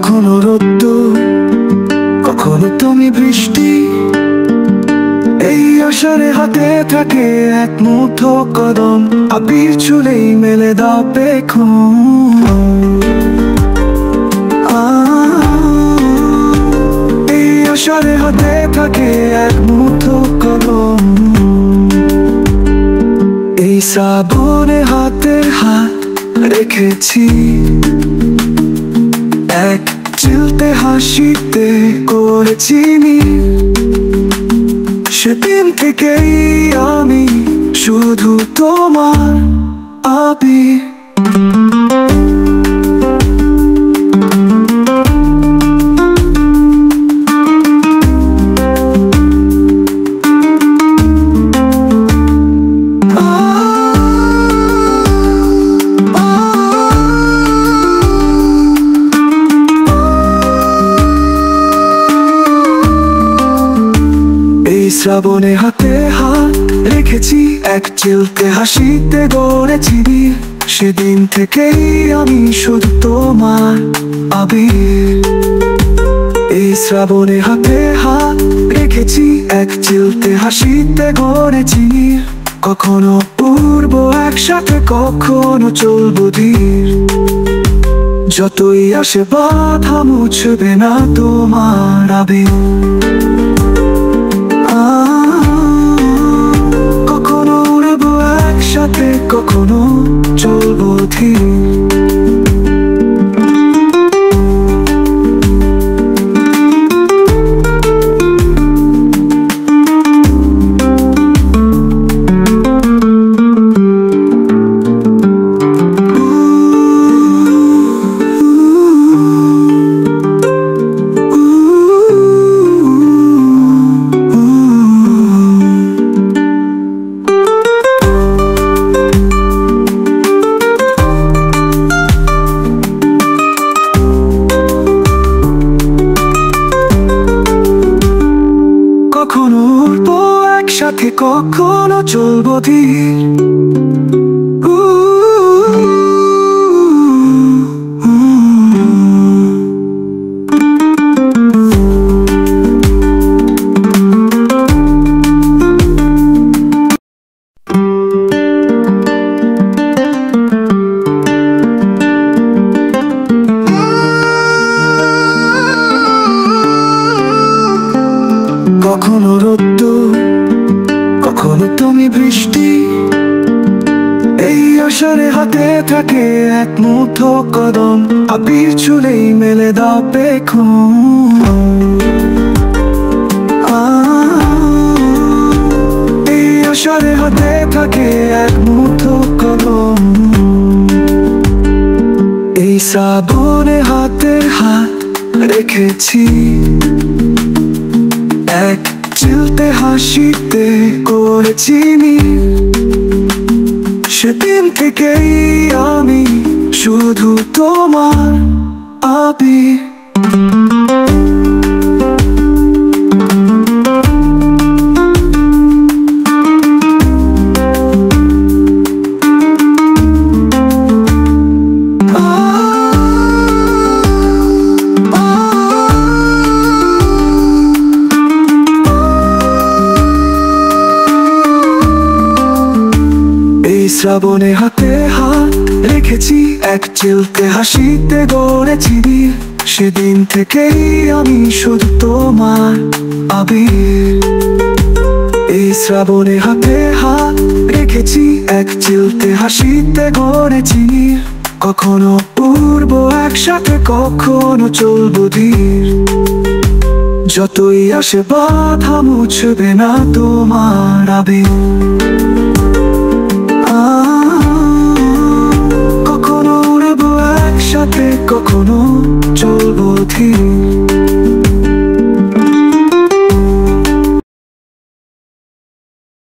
কখনো রোদ্দুর, কখনো তুমি বৃষ্টি, এই আষাঢ়ে হাতে থাকে এক মুঠো কদম, আবির চুলেই মেলে দাও পেখম। এই আষাঢ়ে হাতে থাকে এক মুঠো কদম, এই শ্রাবণে হাতের হাত রেখেছি এক চিলতে হাসিতে করেছি নীল। সেদিন থেকেই আমি শুধু তোমার আবির। শ্রাবণে হাতে হাত রেখেছি এক চিলতে হাসিতে গড়েছি নীল। সেদিন থেকেই আমি শুধু তোমার আবির। এই শ্রাবণে হাতে হাত রেখেছি এক চিলতে হাসিতে গড়েছি নীল। কখনো উড়বো একসাথে, কখনো চলবো ধীর, যতই আসে বাধা মুছবে না তোমার আবির। কখনো উড়বো একসাথে, কখনো চলবো ধীর, কখনো উড়বো একসাথে, কখনো চলবো ধীর। কখনো রোদ্দুর, কখনো তুমি বৃষ্টি, এই আষাঢ়ে হাতে থাকে এক মুঠো কদম, আবির চুলেই মেলে দাও পেখম। এই আষাঢ়ে হাতে থাকে এক মুঠো কদম, এই শ্রাবণে হাতের হাত রেখেছি এক চিলতে হাসিতে করেছি নীল। সেদিন থেকেই আমি শুধু তোমার আবির। শ্রাবণে হাতে হাত রেখেছি এক চিলতে হাসিতে গড়েছি নীল। সেদিন থেকেই আমি শুধু তোমার আবির। এই শ্রাবণে হাতে হাত রেখেছি এক চিলতে হাসিতে গড়েছি নীল। কখনো উড়বো একসাথে, কখনো চলবো ধীর, যতই আসে বাধা মুছবে না তোমার আবির।